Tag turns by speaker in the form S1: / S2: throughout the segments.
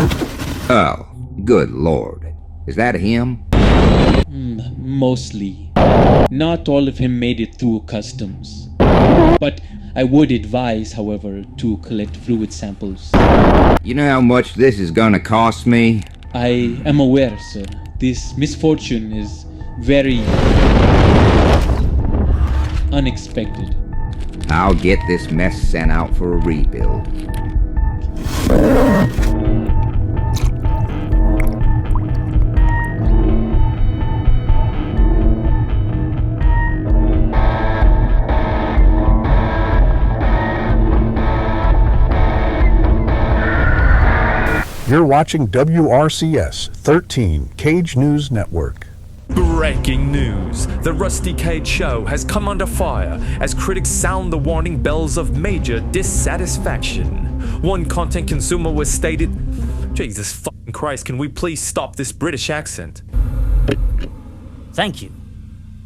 S1: Oh, good Lord. Is that him?
S2: Mostly. Not all of him made it through customs. But I would advise, however, to collect fluid samples.
S1: You know how much this is gonna cost me?
S2: I am aware, sir. This misfortune is very unexpected.
S1: I'll get this mess sent out for a rebuild.
S3: You're watching WRCS 13 Cage News Network.
S4: Breaking news. The Rusty Cage Show has come under fire as critics sound the warning bells of major dissatisfaction. One content consumer was stated, Jesus fucking Christ, can we please stop this British accent?
S5: Thank you.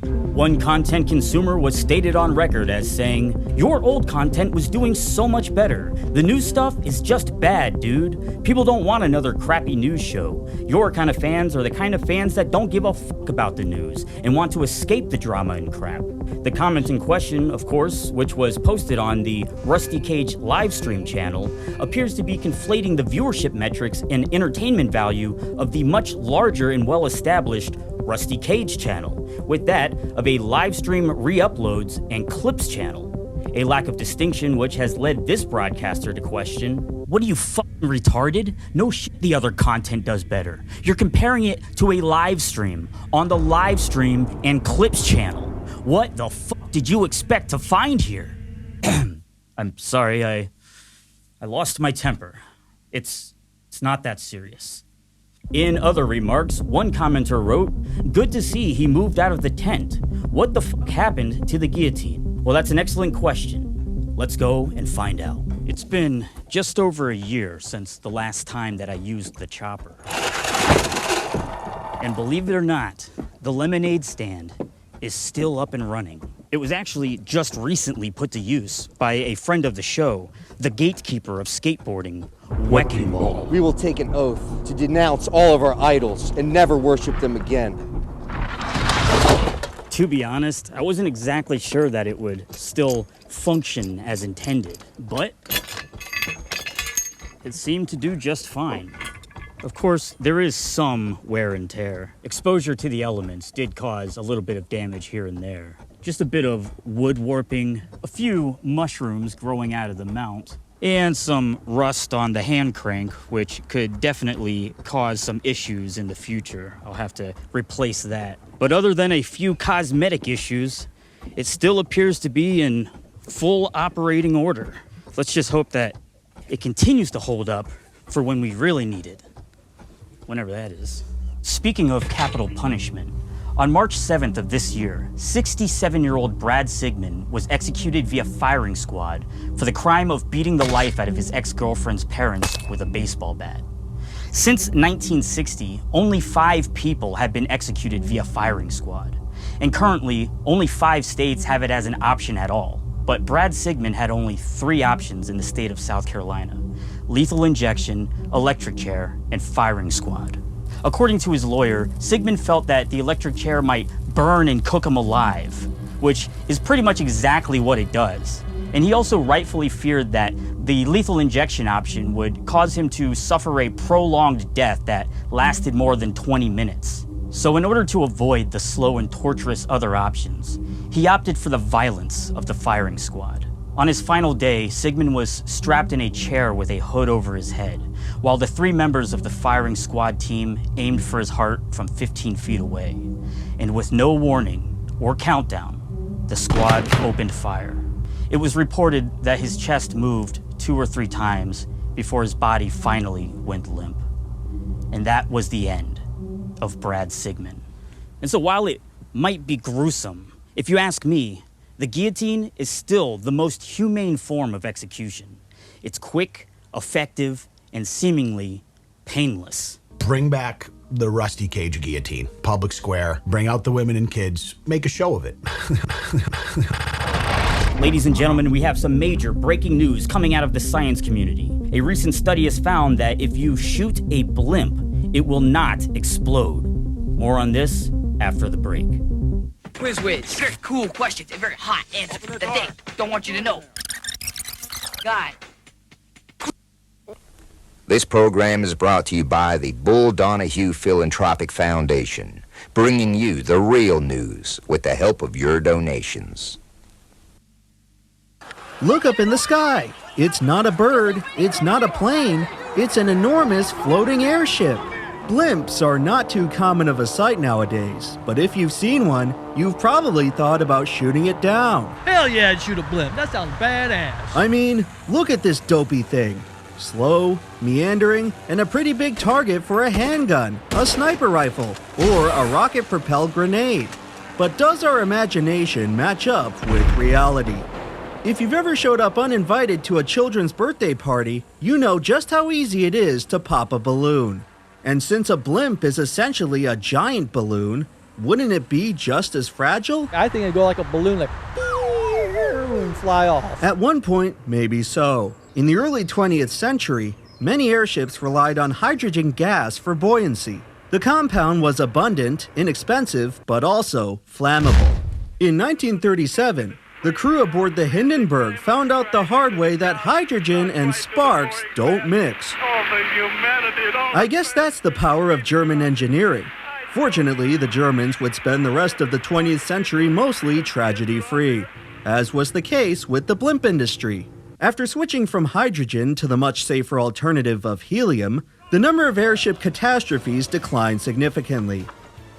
S5: One content consumer was stated on record as saying, "Your old content was doing so much better. The new stuff is just bad, dude. People don't want another crappy news show. Your kind of fans are the kind of fans that don't give a fuck about the news and want to escape the drama and crap." The comment in question, of course, which was posted on the Rusty Cage livestream channel, appears to be conflating the viewership metrics and entertainment value of the much larger and well-established Rusty Cage channel with that of a livestream re-uploads and clips channel. A lack of distinction which has led this broadcaster to question, what are you fucking retarded? No shit, the other content does better. You're comparing it to a live stream on the livestream and clips channel. What the fuck did you expect to find here? I'm sorry, I lost my temper. It's not that serious. In other remarks, one commenter wrote, "Good to see he moved out of the tent. What the fuck happened to the guillotine?" Well, that's an excellent question. Let's go and find out. It's been just over a year since the last time that I used the chopper. And believe it or not, the lemonade stand is still up and running. It was actually just recently put to use by a friend of the show, the gatekeeper of skateboarding, Wrecking Ball.
S6: We will take an oath to denounce all of our idols and never worship them again.
S5: To be honest, I wasn't exactly sure that it would still function as intended, but it seemed to do just fine. Of course, there is some wear and tear. Exposure to the elements did cause a little bit of damage here and there. Just a bit of wood warping, a few mushrooms growing out of the mount, and some rust on the hand crank, which could definitely cause some issues in the future. I'll have to replace that. But other than a few cosmetic issues, it still appears to be in full operating order. Let's just hope that it continues to hold up for when we really need it. Whenever that is. Speaking of capital punishment, on March 7th of this year, 67-year-old Brad Sigmund was executed via firing squad for the crime of beating the life out of his ex-girlfriend's parents with a baseball bat. Since 1960, only 5 people have been executed via firing squad, and currently, only 5 states have it as an option at all. But Brad Sigmund had only 3 options in the state of South Carolina: lethal injection, electric chair, and firing squad. According to his lawyer, Sigmund felt that the electric chair might burn and cook him alive, which is pretty much exactly what it does. And he also rightfully feared that the lethal injection option would cause him to suffer a prolonged death that lasted more than 20 minutes. So in order to avoid the slow and torturous other options, he opted for the violence of the firing squad. On his final day, Sigmund was strapped in a chair with a hood over his head, while the 3 members of the firing squad team aimed for his heart from 15 feet away. And with no warning or countdown, the squad opened fire. It was reported that his chest moved 2 or 3 times before his body finally went limp. And that was the end of Brad Sigmund. And so while it might be gruesome, if you ask me, the guillotine is still the most humane form of execution. It's quick, effective, and seemingly painless.
S7: Bring back the Rusty Cage guillotine. Public square, bring out the women and kids, make a show of it.
S5: Ladies and gentlemen, we have some major breaking news coming out of the science community. A recent study has found that if you shoot a blimp, it will not explode. More on this after the break.
S8: Quiz Wiz. Very cool questions and very hot answers that they don't want you to know. God.
S1: This program is brought to you by the Bull Donahue Philanthropic Foundation, bringing you the real news with the help of your donations.
S9: Look up in the sky. It's not a bird, it's not a plane, it's an enormous floating airship. Blimps are not too common of a sight nowadays, but if you've seen one, you've probably thought about shooting it down.
S10: Hell yeah, I'd shoot a blimp. That sounds badass.
S9: I mean, look at this dopey thing. Slow, meandering, and a pretty big target for a handgun, a sniper rifle, or a rocket-propelled grenade. But does our imagination match up with reality? If you've ever showed up uninvited to a children's birthday party, you know just how easy it is to pop a balloon. And since a blimp is essentially a giant balloon, wouldn't it be just as fragile?
S10: I think it'd go like a balloon, like and fly off.
S9: At one point, maybe so. In the early 20th century, many airships relied on hydrogen gas for buoyancy. The compound was abundant, inexpensive, but also flammable. In 1937, the crew aboard the Hindenburg found out the hard way that hydrogen and sparks don't mix. I guess that's the power of German engineering. Fortunately, the Germans would spend the rest of the 20th century mostly tragedy-free, as was the case with the blimp industry. After switching from hydrogen to the much safer alternative of helium, the number of airship catastrophes declined significantly.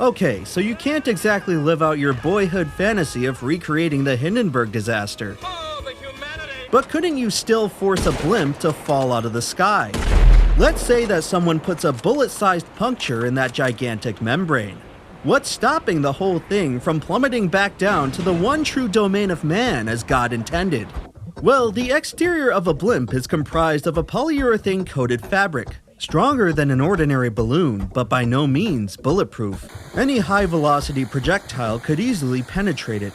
S9: Okay, so you can't exactly live out your boyhood fantasy of recreating the Hindenburg disaster. But couldn't you still force a blimp to fall out of the sky? Let's say that someone puts a bullet-sized puncture in that gigantic membrane. What's stopping the whole thing from plummeting back down to the one true domain of man as God intended? Well, the exterior of a blimp is comprised of a polyurethane-coated fabric, stronger than an ordinary balloon, but by no means bulletproof. Any high-velocity projectile could easily penetrate it.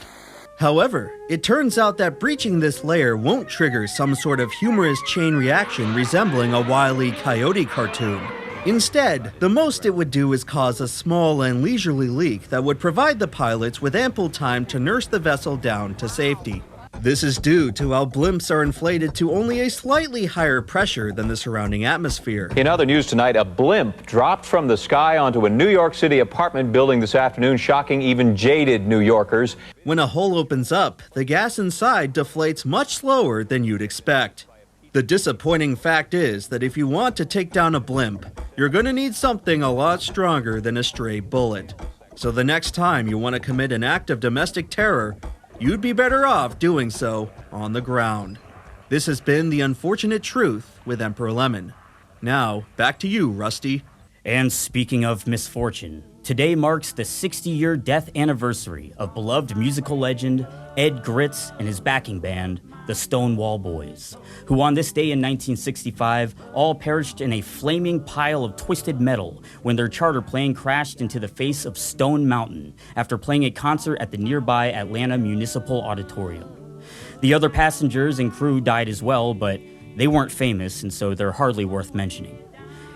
S9: However, it turns out that breaching this layer won't trigger some sort of humorous chain reaction resembling a Wile E. Coyote cartoon. Instead, the most it would do is cause a small and leisurely leak that would provide the pilots with ample time to nurse the vessel down to safety. This is due to how blimps are inflated to only a slightly higher pressure than the surrounding atmosphere.
S11: In other news tonight, a blimp dropped from the sky onto a New York City apartment building this afternoon, shocking even jaded New Yorkers.
S9: When a hole opens up, the gas inside deflates much slower than you'd expect. The disappointing fact is that if you want to take down a blimp, you're going to need something a lot stronger than a stray bullet. So the next time you want to commit an act of domestic terror, you'd be better off doing so on the ground. This has been The Unfortunate Truth with Emperor Lemon. Now, back to you, Rusty.
S5: And speaking of misfortune, today marks the 60-year death anniversary of beloved musical legend Ed Gritz and his backing band, the Stonewall Boys, who on this day in 1965 all perished in a flaming pile of twisted metal when their charter plane crashed into the face of Stone Mountain after playing a concert at the nearby Atlanta Municipal Auditorium. The other passengers and crew died as well, but they weren't famous, and so they're hardly worth mentioning.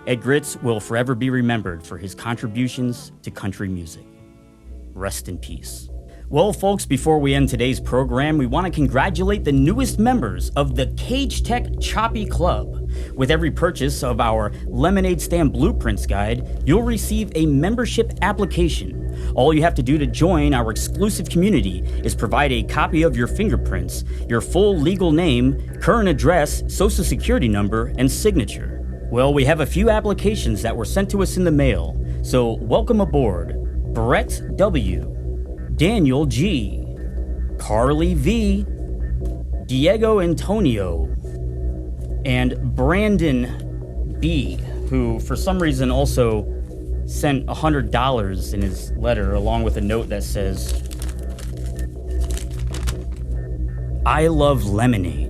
S5: Ed Gritz will forever be remembered for his contributions to country music. Rest in peace. Well, folks, before we end today's program, we want to congratulate the newest members of the Cage Tech Choppy Club. With every purchase of our Lemonade Stand Blueprints Guide, you'll receive a membership application. All you have to do to join our exclusive community is provide a copy of your fingerprints, your full legal name, current address, social security number, and signature. Well, we have a few applications that were sent to us in the mail, so welcome aboard Brett W., Daniel G., Carly V., Diego Antonio, and Brandon B., who for some reason also sent $100 in his letter along with a note that says, "I love lemonade."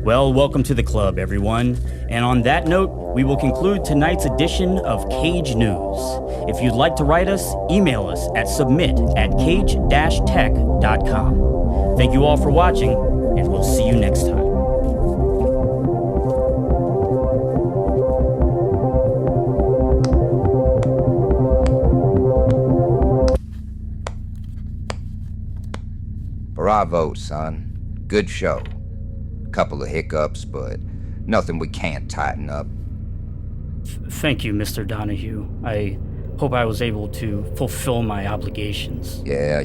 S5: Well, welcome to the club, everyone. And on that note, we will conclude tonight's edition of Cage News. If you'd like to write us, email us at submit@cage-tech.com. Thank you all for watching, and we'll see you next time.
S1: Bravo, son. Good show. Couple of hiccups, but nothing we can't tighten up.
S5: Thank you, Mr. Donahue. I hope I was able to fulfill my obligations.
S1: Yeah.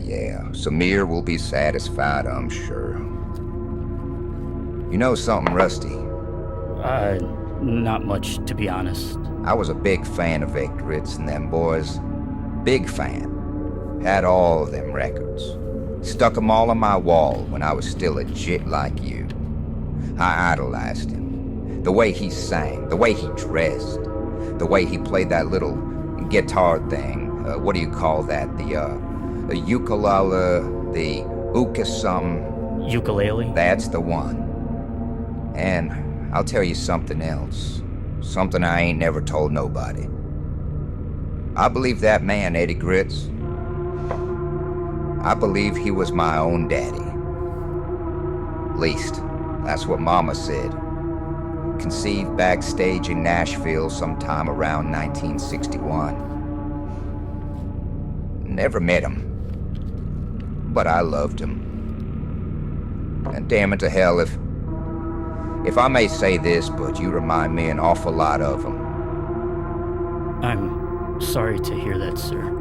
S1: Samir will be satisfied, I'm sure. You know something, Rusty?
S5: Not much, to be honest.
S1: I was a big fan of Vic Ritz and them boys. Big fan. Had all of them records. Stuck 'em all on my wall when I was still a jit like you. I idolized him. The way he sang, the way he dressed, the way he played that little guitar thing. What do you call that? The ukulele, the ukasum.
S5: Ukulele?
S1: That's the one. And I'll tell you something else. Something I ain't never told nobody. I believe that man, Eddie Gritz. I believe he was my own daddy. Least, that's what Mama said. Conceived backstage in Nashville sometime around 1961. Never met him. But I loved him. And damn it to hell if I may say this, but you remind me an awful lot of him.
S5: I'm sorry to hear that, sir.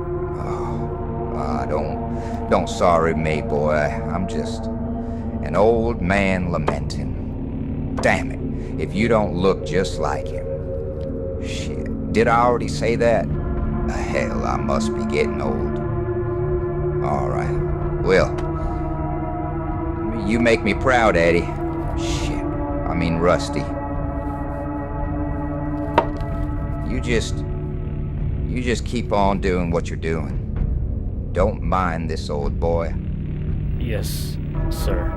S1: Don't sorry me, boy. I'm just an old man lamenting. Damn it, if you don't look just like him. Shit, did I already say that? Hell, I must be getting old. All right, well, you make me proud, Eddie. Shit, I mean Rusty. You just keep on doing what you're doing. Don't mind this old boy.
S5: Yes, sir.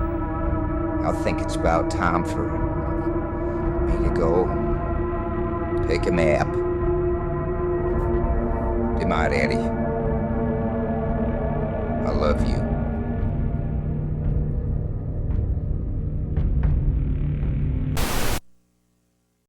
S1: I think it's about time for me to go take a nap. Good night, Eddie. I love you.